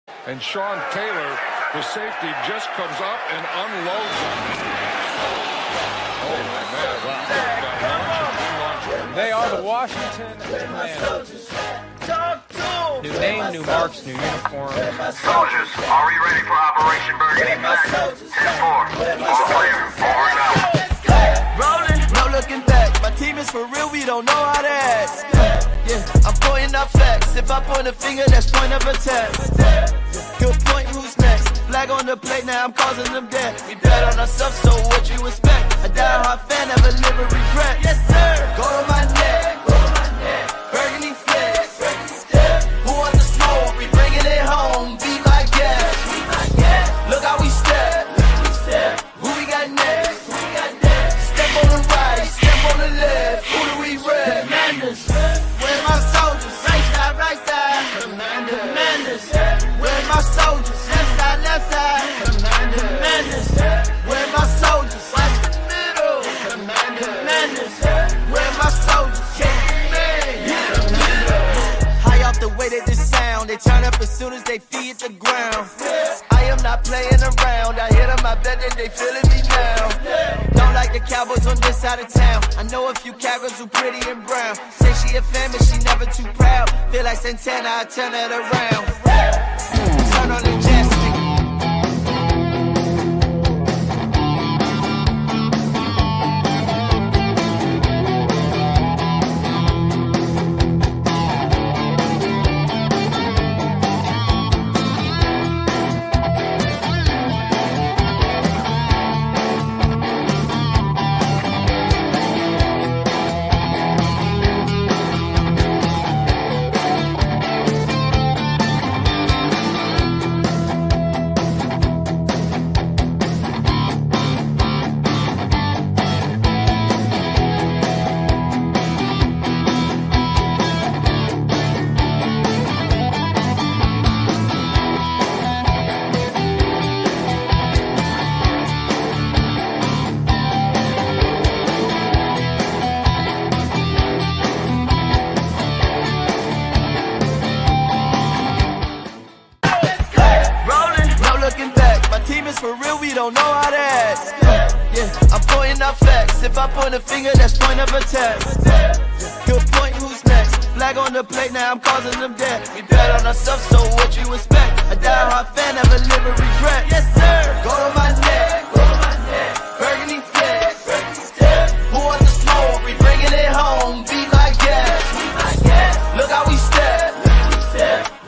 And Sean Taylor, the safety, just comes up and unloads him. Oh, man. Wow. They are the Washington Commanders. New name, new marks, new uniform. Soldiers, are we ready for Operation Burgundy? 10-4. All players, over and out. Rolling, no looking back. My team is for real, we don't know how to act. Yeah, I'm pointing out facts. If I point a finger, that's point of attack. He'll point who's next. Flag on the plate, now I'm causing them death. We bet on ourselves, so what you expect? A die-hard fan, never live a regret. Yes, sir. Go to my neck. Burgundy flex. Who wants the smoke? We bringing it home. Be my guest. Look how we step. Who we got next? Step on the right, step on the left. Who do we rep? Commanders. Where's my soldiers? Right side. Commanders. Where's my soldiers? Left side. Commanders. Where's my soldiers? Watch the middle. Commanders. Where's my soldiers? High off the way that this sound, they turn up as soon as they feed the ground. I am not playing around. I hit them, I bet that they feeling me now. Don't like the Cowboys on this side of town. I know a few Cowgirls who pretty and brown. Say she a fan, but she never too proud. Feel like Santana, I turn it around. Turn on the jazz stick. For real, we don't know how to act. Yeah, I'm pointing out facts. If I point a finger, that's point of attack. He'll point who's next. Flag on the plate, now I'm causing them death. We bet on ourselves, so what you expect? A die-hard fan, never live a regret. Yes, sir. Go to my neck. Burgundy flex. Who wants the smoke? We bringing it home. Be my guest. Look how we step.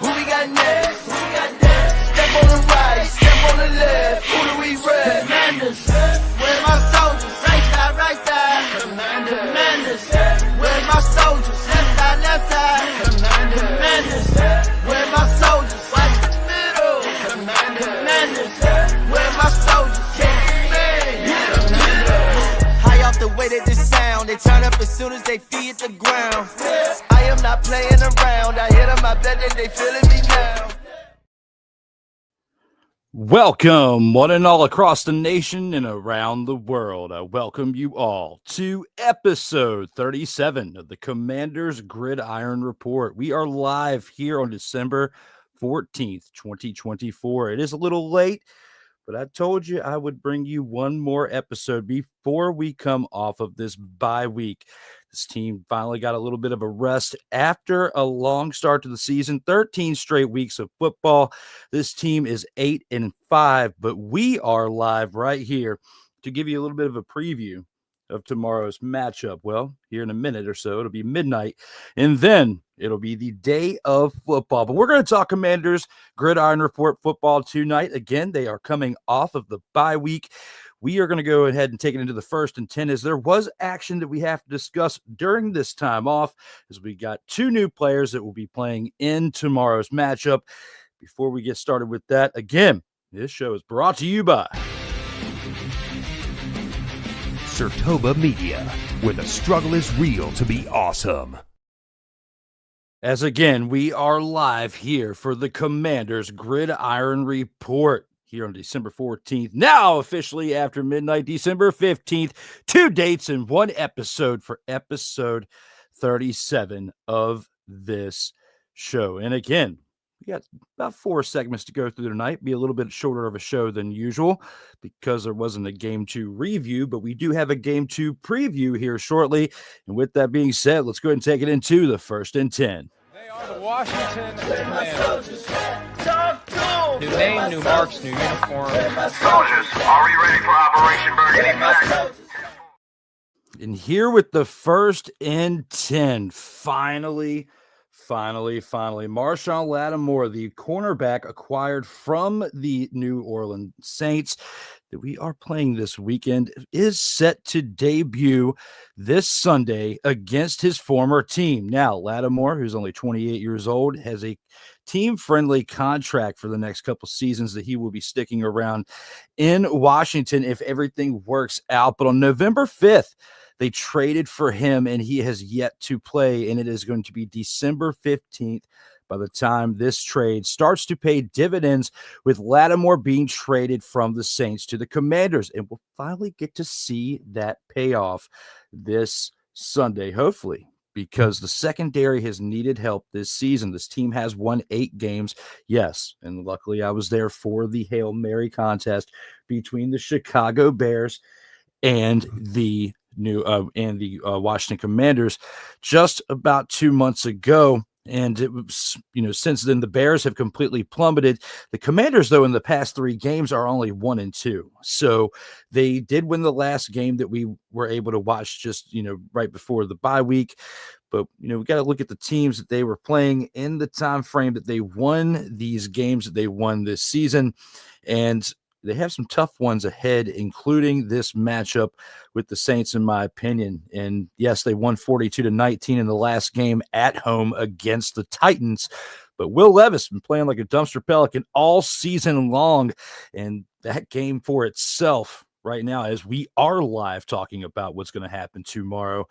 Who we got next? Step on the right, step on the left. Who do we rep? Commanders. Where's my soldiers? Right side. Commanders. Where's my soldiers? Left side. Commanders. Where's my soldiers? Watch the middle. Commanders. Where's my soldiers? High off the way that this sound, they turn up as soon as they feed the ground. I am not playing around. I hit them, I bet that they feeling me now. Welcome, one and all across the nation and around the world. I welcome you all to episode 37 of the Commanders Gridiron Report. We are live here on December 14th, 2024. It is a little late, but I told you I would bring you one more episode before we come off of this bye week. This team finally got a little bit of a rest after a long start to the season, 13 straight weeks of football. This team is 8-5, but we are live right here to give you a little bit of a preview of tomorrow's matchup. Well, here in a minute or so, it'll be midnight, and then it'll be the day of football. But we're going to talk Commanders Gridiron Report football tonight. Again, they are coming off of the bye week. We are going to go ahead and take it into the 1st and 10 as there was action that we have to discuss during this time off, as we got two new players that will be playing in tomorrow's matchup. Before we get started with that, again, this show is brought to you by Sertoba Media, where the struggle is real to be awesome. As again, we are live here for the Commanders Gridiron Report here on December 14th, now officially after midnight, December 15th, 2 dates and 1 episode for episode 37 of this show. And again, We got about 4 segments to go through tonight. Be a little bit shorter of a show than usual because there wasn't a Game 2 review, but we do have a Game 2 preview here shortly. And with that being said, let's go ahead and take it into the 1st and 10. They are the Washington Commanders. New name, new marks, new uniform. Soldiers, are we ready for Operation Burgundy? And here with the 1st and 10, finally, Marshon Lattimore, the cornerback acquired from the New Orleans Saints that we are playing this weekend, is set to debut this Sunday against his former team. Now, Lattimore, who's only 28 years old, has a team-friendly contract for the next couple seasons that he will be sticking around in Washington if everything works out. But on November 5th, they traded for him, and he has yet to play, and it is going to be December 15th by the time this trade starts to pay dividends, with Lattimore being traded from the Saints to the Commanders. And we'll finally get to see that payoff this Sunday, hopefully, because the secondary has needed help this season. This team has won 8 games. Yes, and luckily I was there for the Hail Mary contest between the Chicago Bears and the Washington Commanders just about 2 months ago. And it was, since then the Bears have completely plummeted. The Commanders, though, in the past 3 games are only 1-2. So they did win the last game that we were able to watch just, right before the bye week. But, we got to look at the teams that they were playing in the time frame that they won these games that they won this season. And they have some tough ones ahead, including this matchup with the Saints, in my opinion. And yes, they won 42-19 in the last game at home against the Titans. But Will Levis has been playing like a dumpster Pelican all season long. And that game for itself right now, as we are live talking about what's going to happen tomorrow,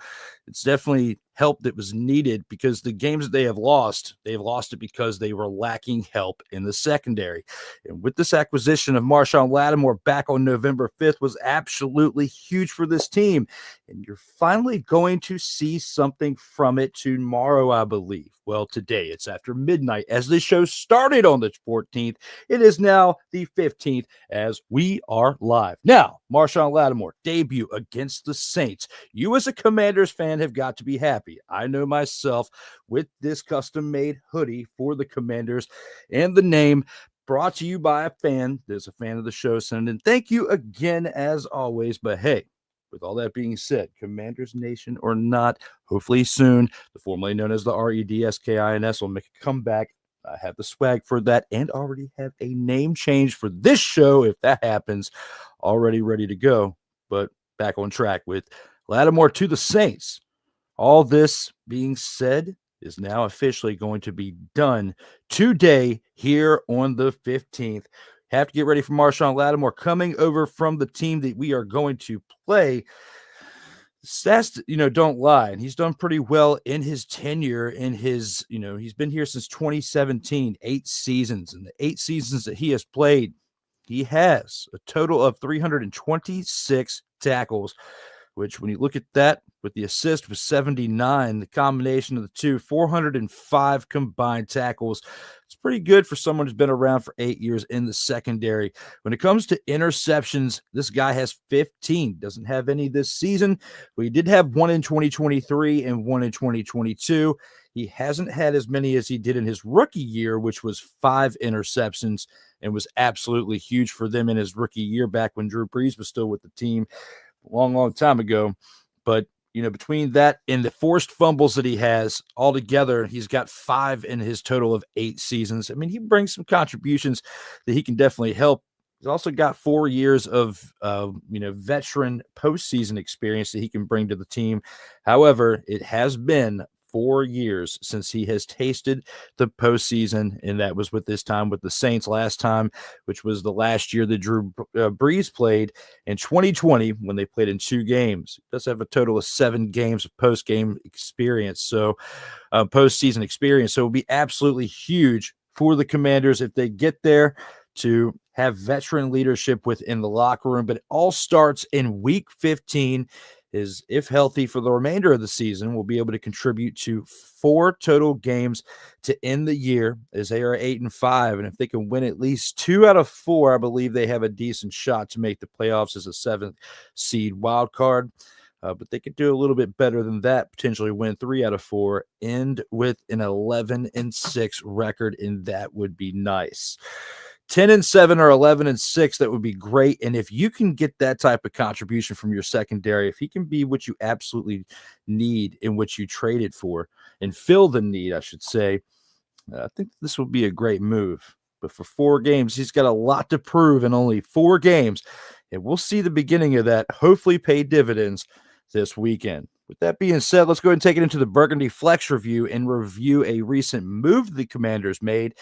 it's definitely help that was needed, because the games that they've lost it because they were lacking help in the secondary. And with this acquisition of Marshon Lattimore back on November 5th was absolutely huge for this team. And you're finally going to see something from it tomorrow, I believe. Well, today it's after midnight as the show started on the 14th. It is now the 15th as we are live. Now, Marshon Lattimore debut against the Saints. You as a Commanders fan have got to be happy. I know myself, with this custom-made hoodie for the Commanders and the name brought to you by a fan. There's a fan of the show sending. Thank you again, as always. But hey, with all that being said, Commanders Nation or not, hopefully soon, the formerly known as the REDSKINS will make a comeback. I have the swag for that and already have a name change for this show, if that happens, already ready to go. But back on track with Lattimore to the Saints. All this being said is now officially going to be done today here on the 15th. Have to get ready for Marshon Lattimore coming over from the team that we are going to play. Stats, don't lie. And he's done pretty well in his tenure, he's been here since 2017, 8 seasons. And the 8 seasons that he has played, he has a total of 326 tackles, which when you look at that with the assist was 79, the combination of the two, 405 combined tackles. It's pretty good for someone who's been around for 8 years in the secondary. When it comes to interceptions, this guy has 15. Doesn't have any this season, but he did have 1 in 2023 and 1 in 2022. He hasn't had as many as he did in his rookie year, which was 5 interceptions, and was absolutely huge for them in his rookie year back when Drew Brees was still with the team. Long time ago. But between that and the forced fumbles that he has altogether, he's got 5 in his total of 8 seasons. I mean, he brings some contributions that he can definitely help. He's also got 4 years of veteran postseason experience that he can bring to the team. However, it has been 4 years since he has tasted the postseason, and that was with this time with the Saints last time, which was the last year that Drew Brees played in 2020 when they played in 2 games. He does have a total of 7 games of postseason experience, so it will be absolutely huge for the Commanders if they get there to have veteran leadership within the locker room. But it all starts in week 15. is, if healthy for the remainder of the season, will be able to contribute to 4 total games to end the year, as they are 8-5. And if they can win at least 2 out of 4, I believe they have a decent shot to make the playoffs as a 7th seed wild card. But they could do a little bit better than that, potentially win 3 out of 4, end with an 11-6 record, and that would be nice. 10-7 or 11-6, that would be great. And if you can get that type of contribution from your secondary, if he can be what you absolutely need and what you traded for and fill the need, I should say, I think this will be a great move. But for 4 games, he's got a lot to prove in only 4 games. And we'll see the beginning of that hopefully pay dividends this weekend. With that being said, let's go ahead and take it into the Burgundy Flex review and review a recent move the Commanders made.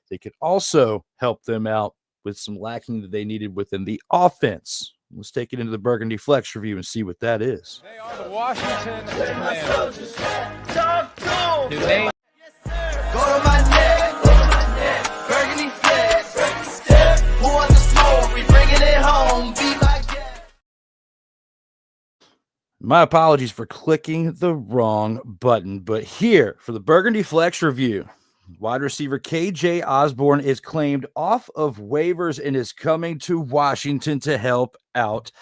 They could also help them out with some lacking that they needed within the offense. Let's take it into the Burgundy Flex review and see what that is. They are the Washington Commanders. New name. Go to my neck, Burgundy Flex. Who wants the smoke? We bringing it home. Be my guest. My apologies for clicking the wrong button, but here for the Burgundy Flex review, wide receiver K.J. Osborn is claimed off of waivers and is coming to Washington to help out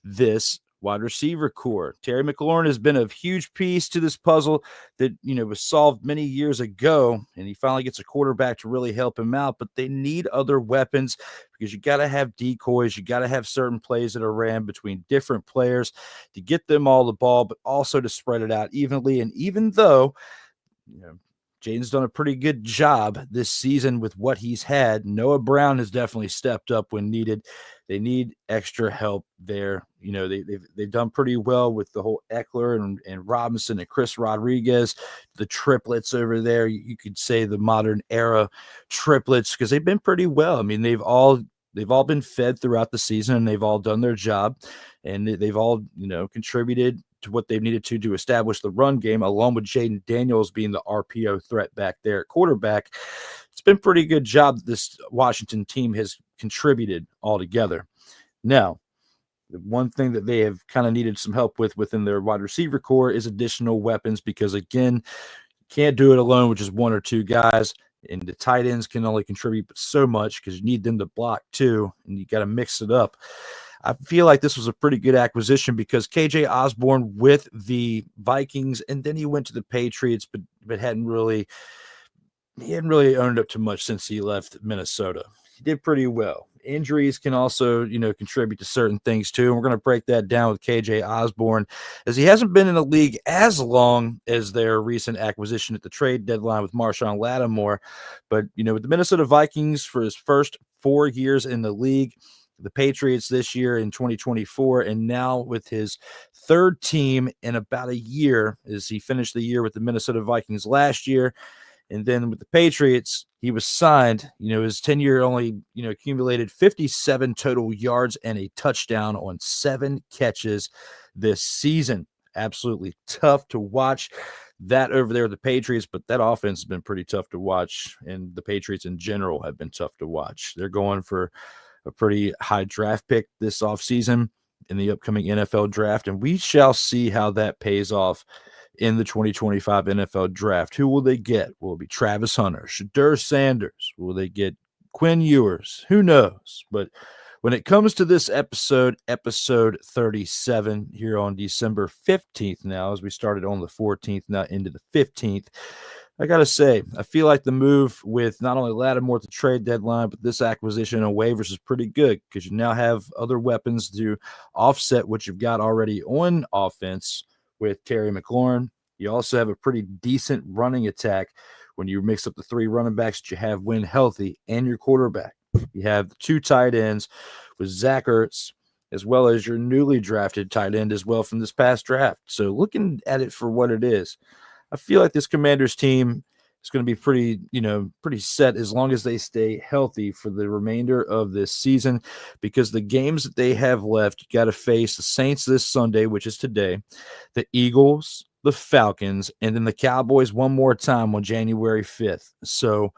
this wide receiver core. Terry McLaurin has been a huge piece to this puzzle that, was solved many years ago, and he finally gets a quarterback to really help him out, but they need other weapons because you got to have decoys. You got to have certain plays that are ran between different players to get them all the ball, but also to spread it out evenly. And even though, Jaden's done a pretty good job this season with what he's had, Noah Brown has definitely stepped up when needed. They need extra help there. They've done pretty well with the whole Eckler and Robinson and Chris Rodriguez, the triplets over there. You could say the modern era triplets, because they've been pretty well. I mean, they've all been fed throughout the season, and they've all done their job, and they've all, contributed to what they've needed to establish the run game, along with Jaden Daniels being the RPO threat back there at quarterback. It's been a pretty good job that this Washington team has contributed altogether. Now, the one thing that they have kind of needed some help with within their wide receiver core is additional weapons, because, again, you can't do it alone with just 1 or 2 guys, and the tight ends can only contribute but so much because you need them to block too, and you got to mix it up. I feel like this was a pretty good acquisition because K.J. Osborn with the Vikings, and then he went to the Patriots, but hadn't really earned up too much since he left Minnesota. He did pretty well. Injuries can also, contribute to certain things too. And we're going to break that down with K.J. Osborn, as he hasn't been in the league as long as their recent acquisition at the trade deadline with Marshon Lattimore. But, with the Minnesota Vikings for his first 4 years in the league, the Patriots this year in 2024, and now with his 3rd team in about a year, as he finished the year with the Minnesota Vikings last year. And then with the Patriots, he was signed, his tenure only, accumulated 57 total yards and a touchdown on 7 catches this season. Absolutely tough to watch that over there with the Patriots, but that offense has been pretty tough to watch, and the Patriots in general have been tough to watch. They're going for a pretty high draft pick this offseason in the upcoming NFL draft, and we shall see how that pays off in the 2025 NFL draft. Who will they get? Will it be Travis Hunter, Shadur Sanders? Will they get Quinn Ewers? Who knows? But when it comes to this episode 37 here on December 15th now, as we started on the 14th, now into the 15th, I got to say, I feel like the move with not only Lattimore at the trade deadline, but this acquisition on waivers is pretty good, because you now have other weapons to offset what you've got already on offense with Terry McLaurin. You also have a pretty decent running attack when you mix up the 3 running backs that you have when healthy and your quarterback. You have the 2 tight ends with Zach Ertz, as well as your newly drafted tight end as well from this past draft. So looking at it for what it is, I feel like this Commanders team is going to be pretty set as long as they stay healthy for the remainder of this season, because the games that they have left, you got to face the Saints this Sunday, which is today, the Eagles, the Falcons, and then the Cowboys one more time on January 5th. So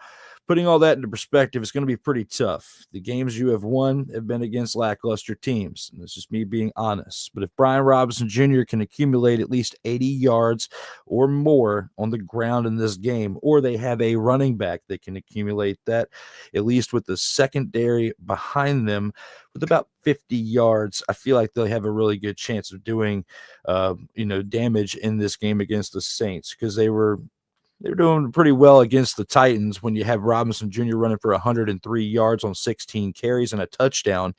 putting all that into perspective, it's going to be pretty tough. The games you have won have been against lackluster teams, and it's just me being honest. But if Brian Robinson Jr. can accumulate at least 80 yards or more on the ground in this game, or they have a running back that can accumulate that, at least with the secondary behind them with about 50 yards, I feel like they'll have a really good chance of doing, damage in this game against the Saints, because they're doing pretty well against the Titans when you have Robinson Jr. running for 103 yards on 16 carries and a touchdown,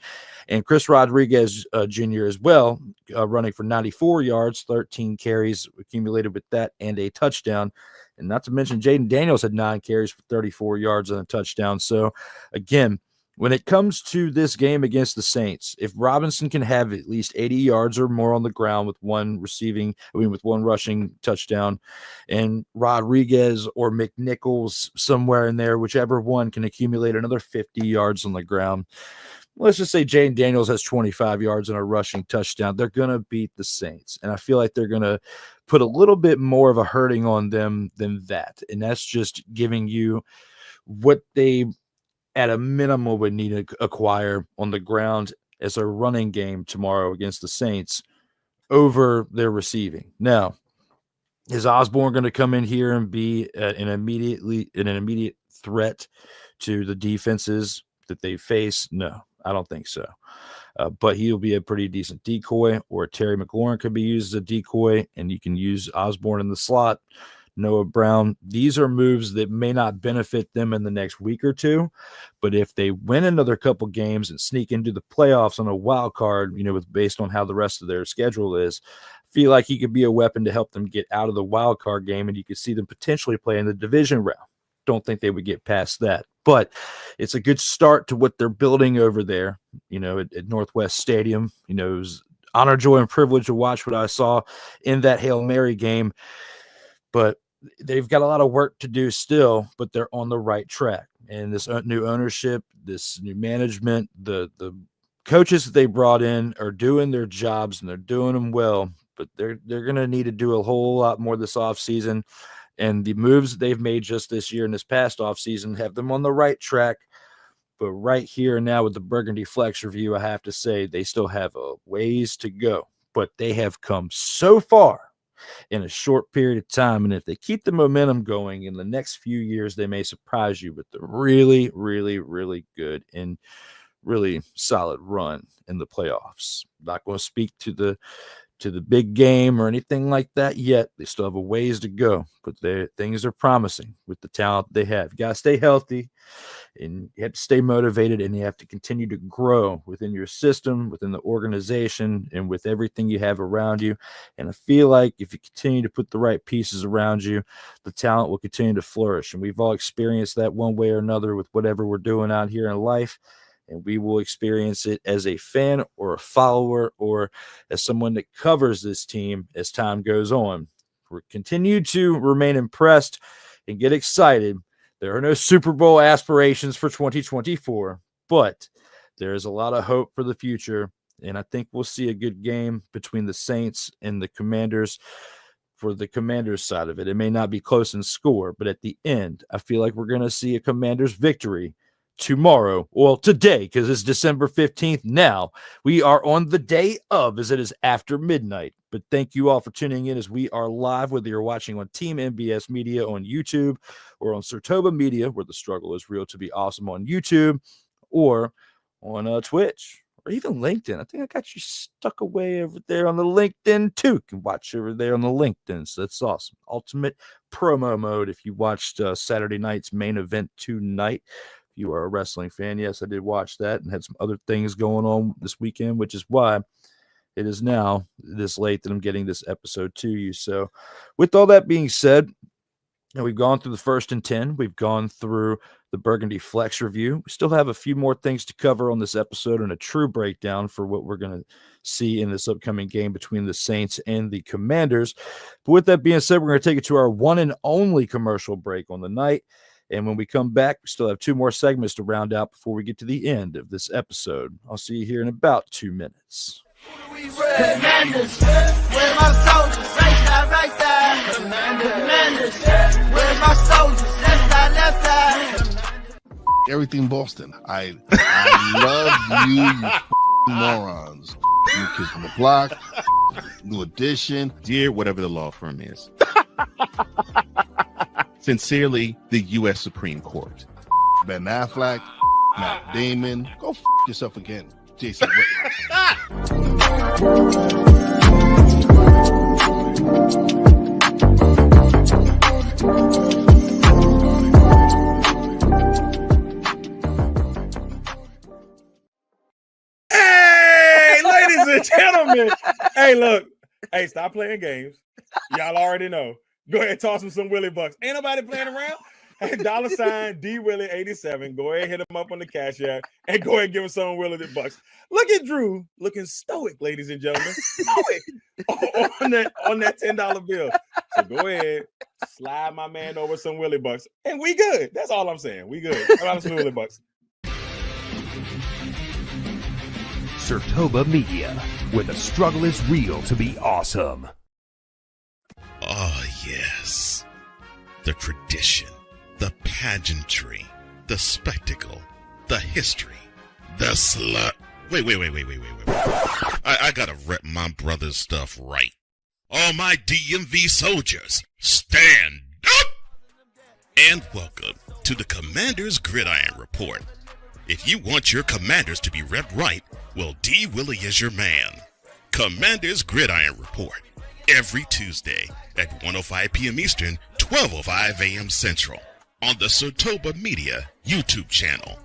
and Chris Rodriguez Jr. as well, running for 94 yards, 13 carries accumulated with that, and a touchdown. And not to mention Jaden Daniels had 9 carries for 34 yards and a touchdown. So, again, when it comes to this game against the Saints, if Robinson can have at least 80 yards or more on the ground with one rushing touchdown, and Rodriguez or McNichols somewhere in there, whichever one can accumulate another 50 yards on the ground, let's just say Jaden Daniels has 25 yards and a rushing touchdown, they're going to beat the Saints. And I feel like they're going to put a little bit more of a hurting on them than that. And that's just giving you what they at a minimum would need to acquire on the ground as a running game tomorrow against the Saints over their receiving. Now, is Osborn going to come in here and be an immediate threat to the defenses that they face? No, I don't think so. But he'll be a pretty decent decoy, or Terry McLaurin could be used as a decoy, and you can use Osborn in the slot. Noah Brown, these are moves that may not benefit them in the next week or two, but if they win another couple games and sneak into the playoffs on a wild card, based on how the rest of their schedule is, I feel like he could be a weapon to help them get out of the wild card game, and you could see them potentially play in the division round. Don't think they would get past that, but it's a good start to what they're building over there, at Northwest Stadium. It was honor, joy, and privilege to watch what I saw in that Hail Mary game, but they've got a lot of work to do still, but they're on the right track. And this new ownership, this new management, the coaches that they brought in are doing their jobs, and they're doing them well, but they're going to need to do a whole lot more this offseason. And the moves that they've made just this year and this past offseason have them on the right track. But right here and now with the Burgundy Flex review, I have to say they still have a ways to go, but they have come so far in a short period of time. And if they keep the momentum going in the next few years, they may surprise you with a really, really, really good and really solid run in the playoffs. Not going to speak to the big game or anything like that yet. They still have a ways to go, but things are promising with the talent they have. You got to stay healthy, and you have to stay motivated, and you have to continue to grow within your system, within the organization, and with everything you have around you. And I feel like if you continue to put the right pieces around you, the talent will continue to flourish. And we've all experienced that one way or another with whatever we're doing out here in life. And we will experience it as a fan or a follower or as someone that covers this team as time goes on. We'll continue to remain impressed and get excited. There are no Super Bowl aspirations for 2024, but there is a lot of hope for the future. And I think we'll see a good game between the Saints and the Commanders. For the Commanders side of it, it may not be close in score, but at the end, I feel like we're going to see a Commanders victory tomorrow, well, today, because it's December 15th now. We are on the day of, as it is after midnight. But thank you all for tuning in as we are live, whether you're watching on Team MBS Media on YouTube or on Sertoba Media, where the struggle is real to be awesome on YouTube, or on Twitch, or even LinkedIn. I think I got you stuck away over there on the LinkedIn too. You can watch over there on the LinkedIn, so that's awesome. Ultimate promo mode if you watched Saturday night's main event tonight. You are a wrestling fan. Yes, I did watch that and had some other things going on this weekend, which is why it is now this late that I'm getting this episode to you. So with all that being said, we've gone through the 1st and 10. We've gone through the Burgundy Flex review. We still have a few more things to cover on this episode and a true breakdown for what we're going to see in this upcoming game between the Saints and the Commanders. But with that being said, we're going to take it to our one and only commercial break on the night. And when we come back, we still have 2 more segments to round out before we get to the end of this episode. I'll see you here in about 2 minutes. Commanders, where my soldiers, right side. Commanders, where my soldiers, left side. everything Boston. I love you morons. New Kids on the Block, New Edition. Dear whatever the law firm is. Sincerely, the U.S. Supreme Court. Ben Affleck, Matt Damon. Go yourself again, Jason Whitlock. Hey, ladies and gentlemen. Hey, look. Hey, stop playing games. Y'all already know. Go ahead and toss him some Willie bucks. Ain't nobody playing around. Hey, $ D Willy 87. Go ahead, hit him up on the Cash App, and go ahead and give him some Willie bucks. Look at Drew looking stoic, ladies and gentlemen. Stoic on that $10 bill. So go ahead, slide my man over some Willie bucks, and we good. That's all I'm saying. We good. How some Willie bucks? Sertoba Media, where the struggle is real to be awesome. Oh, yes. The tradition, the pageantry, the spectacle, the history, the slut. Wait. I gotta rep my brother's stuff right. All my DMV soldiers, stand up! And welcome to the Commanders Gridiron Report. If you want your Commanders to be repped right, well, D Willy is your man. Commanders Gridiron Report. Every Tuesday at 1:05 p.m. Eastern, 12:05 a.m. Central on the Sertoba Media YouTube channel.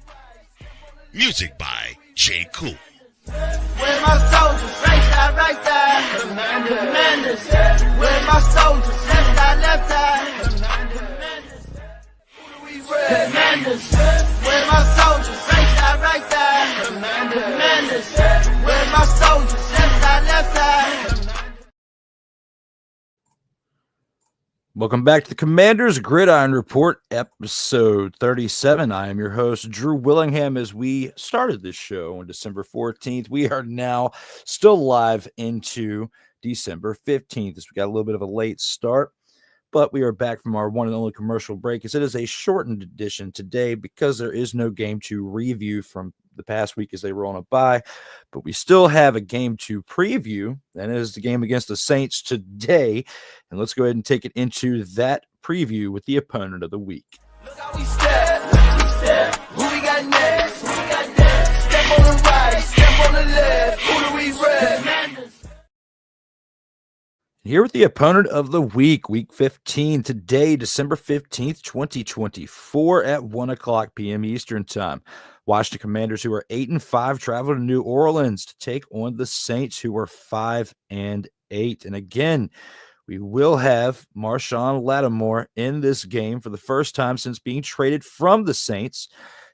Music by J.KUL. Where my soldiers, right side. Commanders. Where my soldiers, left side. Who do we rep? Commanders. Where my soldiers, right side. Commanders. Where my soldiers, left side. Welcome back to the Commanders Gridiron Report, episode 37. I am your host, Drew Willingham. As we started this show on December 14th, we are now still live into December 15th. As we got a little bit of a late start, but we are back from our one and only commercial break, as it is a shortened edition today because there is no game to review from the past week as they were on a bye, but we still have a game to preview, and it is the game against the Saints today. And let's go ahead and take it into that preview with the opponent of the week. Look how we step. Who we got next? Step on the right, step on the left. Who do we rep? Here with the opponent of the week, week 15, today, December 15th, 2024 at 1:00 p.m. Eastern time. Washington Commanders, who are 8-5, travel to New Orleans to take on the Saints, who are 5-8. And again, we will have Marshon Lattimore in this game for the first time since being traded from the Saints.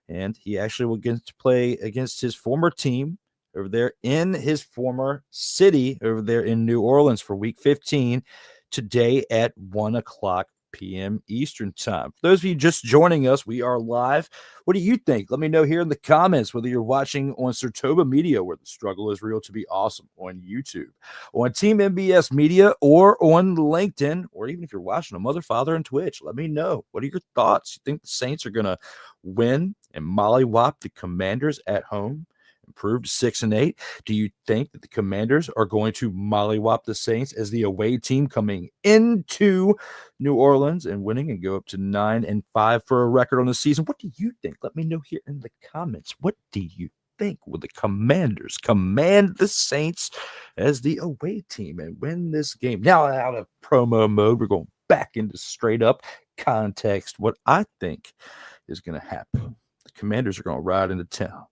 And he actually will get to play against his former team over there in his former city over there in New Orleans for week 15 today at 1:00 p.m. Eastern time. For those of you just joining us, we are live. What do you think? Let me know here in the comments, whether you're watching on Sertoba Media, where the struggle is real to be awesome, on YouTube, on Team MBS Media, or on LinkedIn, or even if you're watching a Mother, Father, and Twitch. Let me know. What are your thoughts? You think the Saints are going to win and mollywop the Commanders at home? Improved 6-8. Do you think that the Commanders are going to mollywop the Saints as the away team coming into New Orleans and winning and go up to 9-5 for a record on the season? What do you think? Let me know here in the comments. What do you think? Will the Commanders command the Saints as the away team and win this game? Now, out of promo mode, we're going back into straight up context. What I think is going to happen. The Commanders are going to ride into town.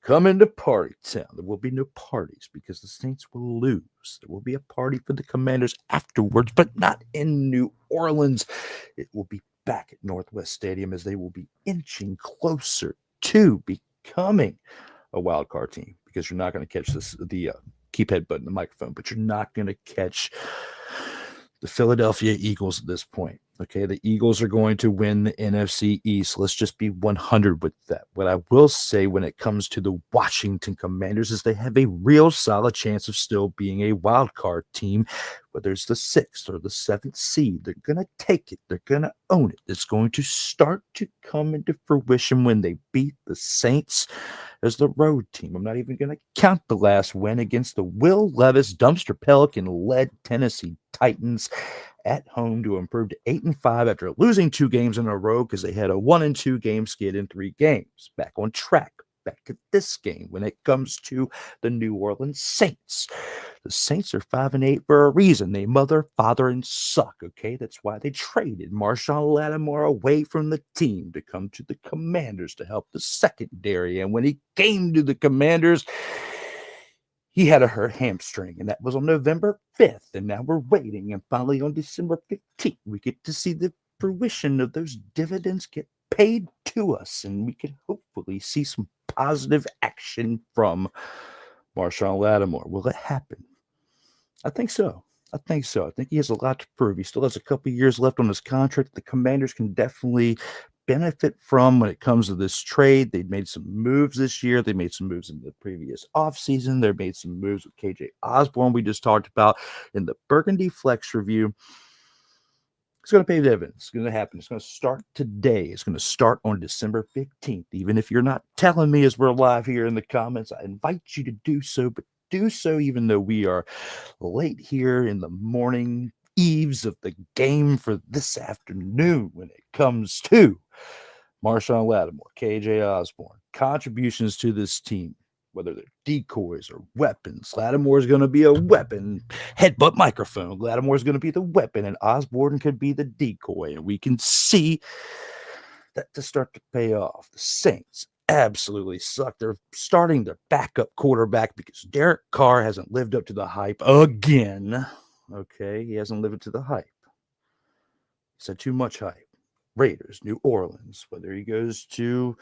Come into party town. There will be no parties because the Saints will lose. There will be a party for the Commanders afterwards, but not in New Orleans. It will be back at Northwest Stadium as they will be inching closer to becoming a wild card team, because you're not going to catch the keep headbutting the microphone, but you're not going to catch the Philadelphia Eagles at this point. Okay, the Eagles are going to win the NFC East. Let's just be 100 with that. What I will say when it comes to the Washington Commanders is they have a real solid chance of still being a wild card team, whether it's the 6th or the 7th seed. They're going to take it. They're going to own it. It's going to start to come into fruition when they beat the Saints as the road team. I'm not even going to count the last win against the Will Levis Dumpster Pelican-led Tennessee Titans at home to improve to 8-5 after losing 2 games in a row because they had a 1-2 game skid in 3 games. Back on track. Back to this game when it comes to the New Orleans Saints. The Saints are 5-8 for a reason. They mother, father, and suck. Okay, that's why they traded Marshon Lattimore away from the team to come to the Commanders to help the secondary. And when he came to the Commanders, he had a hurt hamstring, and that was on November 5th. And now we're waiting, and finally on December 15th, we get to see the fruition of those dividends get paid to us, and we can hopefully see some positive action from Marshon Lattimore. Will it happen? I think so. I think he has a lot to prove. He still has a couple years left on his contract. The Commanders can definitely benefit from when it comes to this trade. They made some moves this year. They made some moves in the previous offseason. They made some moves with K.J. Osborn we just talked about in the Burgundy Flex review. It's going to pay dividends. It's going to happen. It's going to start today. It's going to start on December 15th. Even if you're not telling me as we're live here in the comments, I invite you to do so, but do so even though we are late here in the morning eves of the game for this afternoon when it comes to Marshon Lattimore, K.J. Osborn, contributions to this team, whether they're decoys or weapons. Lattimore is going to be a weapon. Headbutt microphone. Lattimore is going to be the weapon, and Osborn could be the decoy. And we can see that to start to pay off. The Saints absolutely suck. They're starting their backup quarterback because Derek Carr hasn't lived up to the hype again. Okay, he hasn't lived up to the hype. He's had too much hype. Raiders, New Orleans, whether he goes to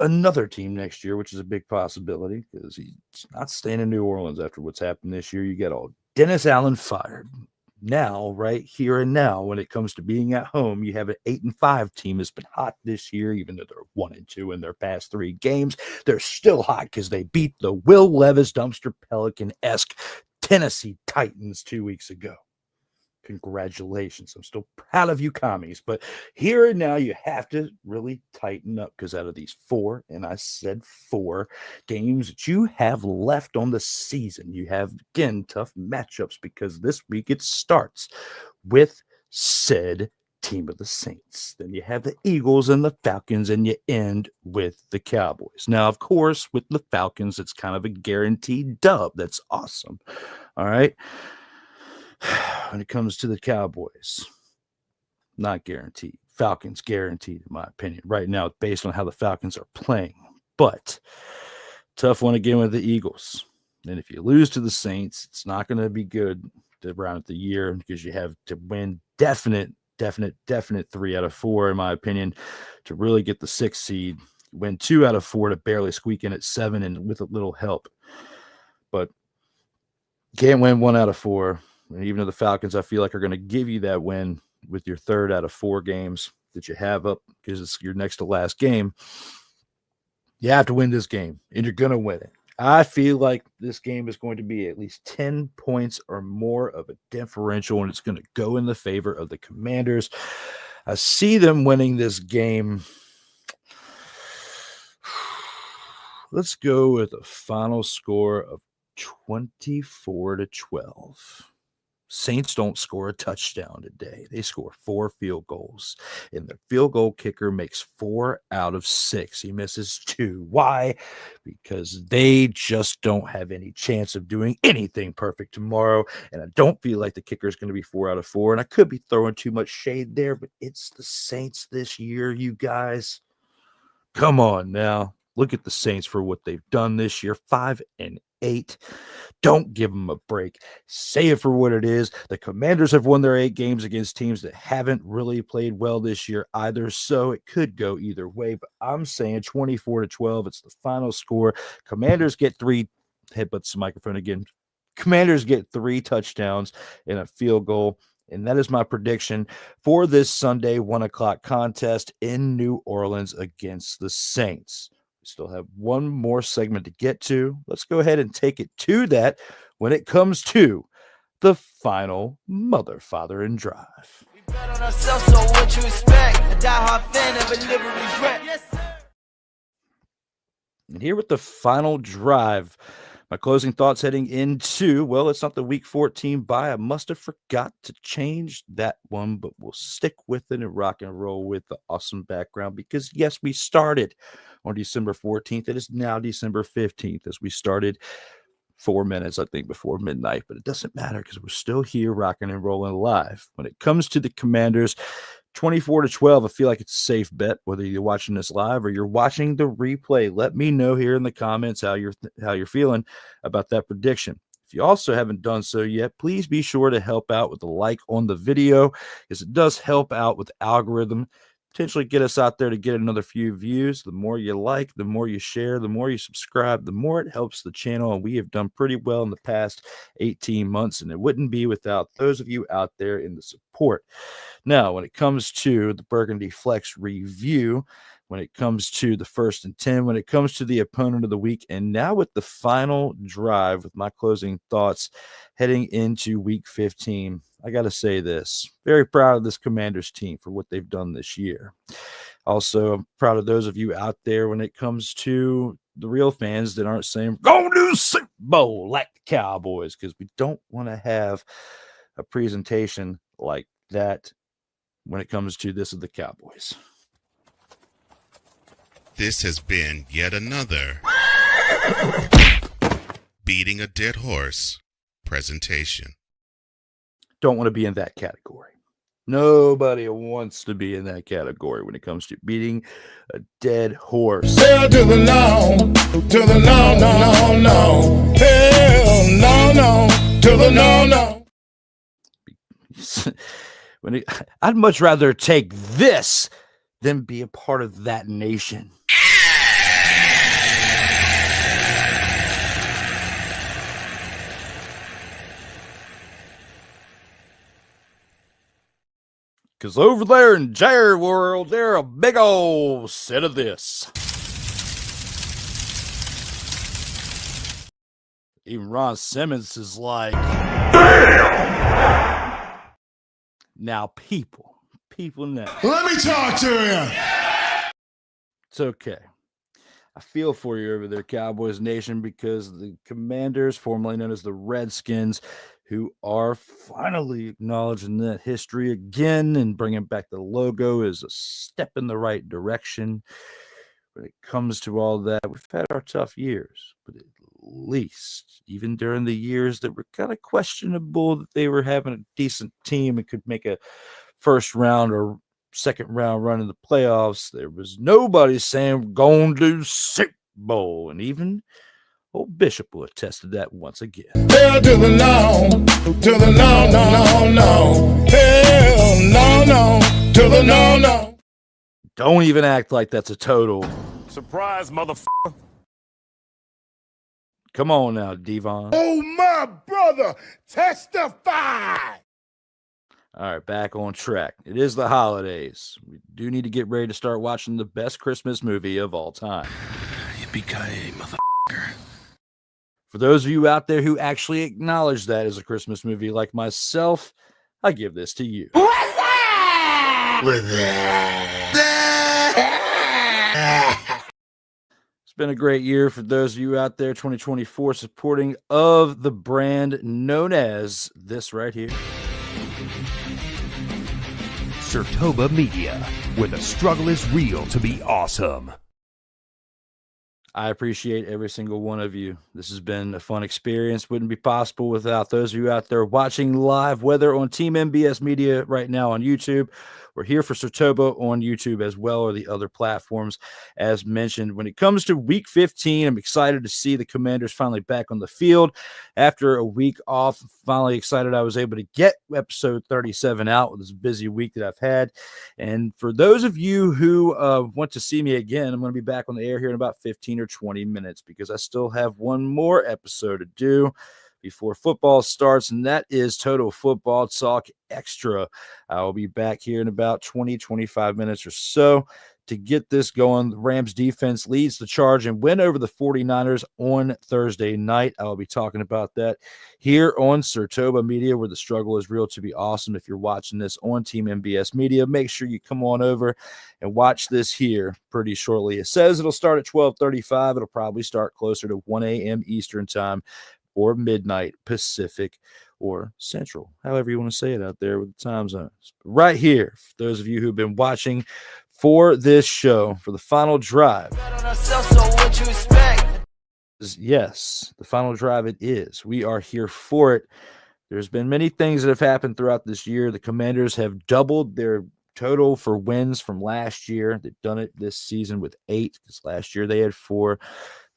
another team next year, which is a big possibility because he's not staying in New Orleans after what's happened this year. You get all Dennis Allen fired. Now, right here and now, when it comes to being at home, you have an 8-5 team that's been hot this year, even though they're 1-2 in their past 3 games. They're still hot because they beat the Will Levis Dumpster Pelican-esque Tennessee Titans 2 weeks ago. Congratulations. I'm still proud of you commies, but here and now you have to really tighten up because out of these 4, and I said 4 games that you have left on the season, you have, again, tough matchups because this week it starts with said team of the Saints. Then you have the Eagles and the Falcons, and you end with the Cowboys. Now, of course, with the Falcons, it's kind of a guaranteed dub. That's awesome. All right. When it comes to the Cowboys, not guaranteed. Falcons guaranteed, in my opinion. Right now, based on how the Falcons are playing. But tough one again with the Eagles. And if you lose to the Saints, it's not going to be good to round out the year because you have to win definite 3 out of 4, in my opinion, to really get the 6th seed. Win 2 out of 4 to barely squeak in at 7 and with a little help. But can't win 1 out of 4. And even though the Falcons, I feel like, are going to give you that win with your 3rd out of 4 games that you have up because it's your next to last game, you have to win this game, and you're going to win it. I feel like this game is going to be at least 10 points or more of a differential, and it's going to go in the favor of the Commanders. I see them winning this game. Let's go with a final score of 24-12. Saints don't score a touchdown today. They score 4 field goals, and their field goal kicker makes 4 out of 6. He misses 2. Why? Because they just don't have any chance of doing anything perfect tomorrow, and I don't feel like the kicker is going to be 4 out of 4, and I could be throwing too much shade there, but it's the Saints this year, you guys. Come on now. Look at the Saints for what they've done this year, 5-8. Don't give them a break. Say it for what it is. The Commanders have won their 8 games against teams that haven't really played well this year either, so it could go either way, but I'm saying 24-12. It's the final score. Commanders get 3 headbutts the microphone again. Commanders get 3 touchdowns and a field goal. And that is my prediction for this Sunday 1 o'clock contest in New Orleans against the Saints. We still have one more segment to get to. Let's go ahead and take it to that when it comes to the final mother, father, and drive. We bet on ourselves, so what you expect? A die-hard fan never live with regret. Yes, sir. And here with the final drive, my closing thoughts heading into, well, it's not the week 14 bye. I must have forgot to change that one, but we'll stick with it and rock and roll with the awesome background because, yes, we started on December 14th. It is now December 15th as we started 4 minutes, I think, before midnight, but it doesn't matter because we're still here rocking and rolling live. When it comes to the Commanders, 24-12, I feel like it's a safe bet, whether you're watching this live or you're watching the replay. Let me know here in the comments how you're feeling about that prediction. If you also haven't done so yet, please be sure to help out with a like on the video, because it does help out with the algorithm, potentially get us out there to get another few views. The more you like, the more you share, the more you subscribe, the more it helps the channel. And we have done pretty well in the past 18 months, and it wouldn't be without those of you out there in the support. Now, when it comes to the Burgundy Flex review, when it comes to the 1st and 10, when it comes to the opponent of the week, and now with the final drive with my closing thoughts heading into week 15, I got to say this. Very proud of this Commanders team for what they've done this year. Also, I'm proud of those of you out there when it comes to the real fans that aren't saying, go to Super Bowl like the Cowboys, because we don't want to have a presentation like that when it comes to this of the Cowboys. This has been yet another Beating a Dead Horse presentation. Don't want to be in that category. Nobody wants to be in that category when it comes to beating a dead horse. Hell to the no, to the no, no, no, no. Hell no, no, to the no, no. I'd much rather take this than be a part of that nation. Because over there in Jerry World, they're a big old set of this. Even Ron Simmons is like, damn! Now, people now. Let me talk to you. It's okay. I feel for you over there, Cowboys Nation, because the Commanders, formerly known as the Redskins, who are finally acknowledging that history again and bringing back the logo, is a step in the right direction. When it comes to all that, we've had our tough years, but at least, even during the years that were kind of questionable, that they were having a decent team and could make a first round or second round run in the playoffs, there was nobody saying we're going to Super Bowl, and even old Bishop will attest to that once again. Hell to the no, to the no, no, no, no. Hell no, no, to the no, no. Don't even act like that's a total. Surprise, motherfucker. Come on now, Devon. Oh, my brother, testify. All right, back on track. It is the holidays. We do need to get ready to start watching the best Christmas movie of all time. Yippee-ki-yay, motherfucker. For those of you out there who actually acknowledge that as a Christmas movie like myself, I give this to you. What's that? What's that? It's been a great year for those of you out there, 2024, supporting of the brand known as this right here. Sertoba Media, where the struggle is real to be awesome. I appreciate every single one of you. This has been a fun experience. Wouldn't be possible without those of you out there watching live, whether on Team MBS Media right now on YouTube. We're here for Sertoba on YouTube as well, or the other platforms as mentioned. When it comes to week 15, I'm excited to see the Commanders finally back on the field after a week off. Finally excited I was able to get episode 37 out with this busy week that I've had. And for those of you who want to see me again, I'm going to be back on the air here in about 15 or 20 minutes because I still have one more episode to do. before football starts, and that is Total Football Talk Extra. I will be back here in about 20-25 minutes or so to get this going. The Rams defense leads the charge and win over the 49ers on Thursday night. I will be talking about that here on Surtoba Media, where the struggle is real to be awesome. If you're watching this on Team MBS Media, make sure you come on over and watch this here pretty shortly. It says it'll start at 12:35. It'll probably start closer to 1 a.m. Eastern time or midnight Pacific or Central, however you want to say it out there with the time zones. Right here, for those of you who've been watching for this show, for the final drive. Yes, the final drive it is. We are here for it. There's been many things that have happened throughout this year. The Commanders have doubled their total for wins from last year. They've done it this season with 8, because last year they had 4.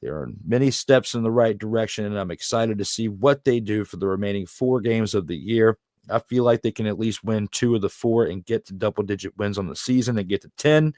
There are many steps in the right direction, and I'm excited to see what they do for the remaining 4 games of the year. I feel like they can at least win 2 of the 4 and get to double-digit wins on the season and get to 10.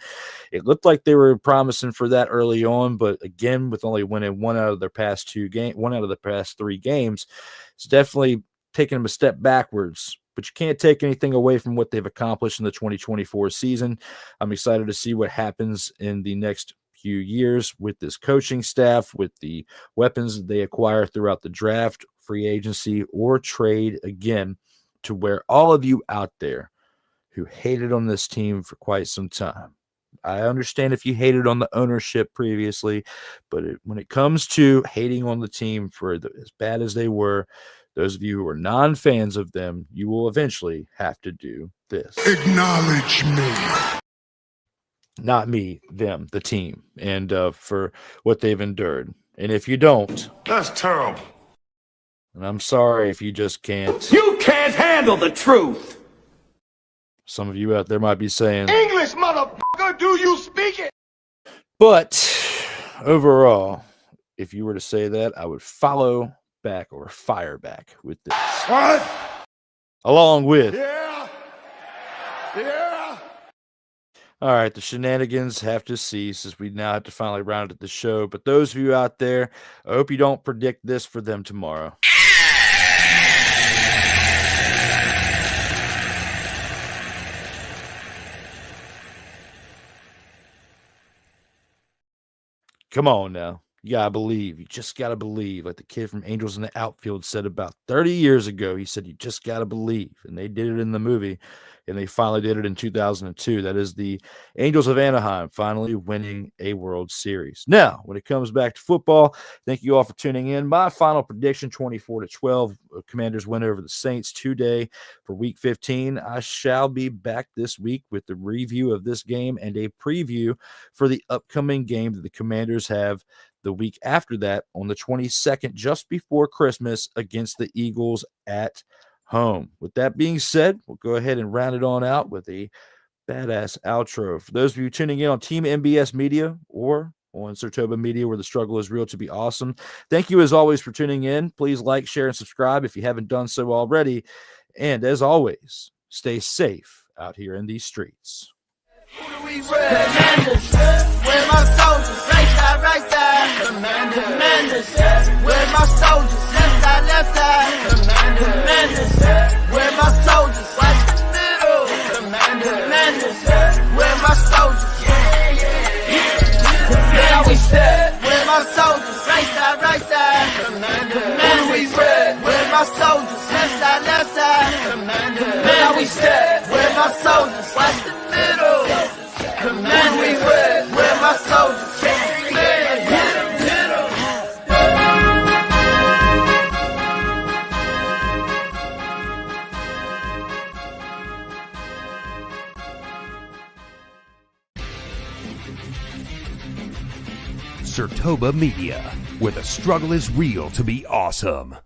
It looked like they were promising for that early on, but again, with only winning one out of the past 3 games, it's definitely taking them a step backwards. But you can't take anything away from what they've accomplished in the 2024 season. I'm excited to see what happens in the next few years with this coaching staff, with the weapons that they acquire throughout the draft, free agency, or trade, again, to where all of you out there who hated on this team for quite some time. I understand if you hated on the ownership previously, but when it comes to hating on the team for as bad as they were, those of you who are non-fans of them, you will eventually have to do this. Acknowledge me. Not me, them, the team, and for what they've endured. And if you don't, that's terrible. And I'm sorry if you just can't. You can't handle the truth. Some of you out there might be saying, English, motherfucker, do you speak it? But overall, if you were to say that, I would follow back or fire back with this. What? Along with. Yeah. All right, the shenanigans have to cease as we now have to finally round up the show. But those of you out there, I hope you don't predict this for them tomorrow. Come on now. You got to believe. You just got to believe. Like the kid from Angels in the Outfield said about 30 years ago. He said, you just got to believe. And they did it in the movie. And they finally did it in 2002. That is the Angels of Anaheim finally winning a World Series. Now, when it comes back to football, thank you all for tuning in. My final prediction, 24-12. Commanders win over the Saints today for Week 15. I shall be back this week with the review of this game and a preview for the upcoming game that the Commanders have the week after that on the 22nd, just before Christmas, against the Eagles at home. With that being said, we'll go ahead and round it on out with a badass outro. For those of you tuning in on Team MBS Media or on Surtoba Media, where the struggle is real to be awesome, thank you as always for tuning in. Please like, share, and subscribe if you haven't done so already. And as always, stay safe out here in these streets. Commanders, where my soldiers, right side, Commanders, where my soldiers, left side, Commanders, where my soldiers, watch the middle, Commanders, where my soldiers, now we step, where my soldiers, right side, Commanders, where my soldiers, left side, now we step, where my soldiers, watch the middle. Commanders, where my soldiers, Surtoba Media, where the struggle is real to be awesome.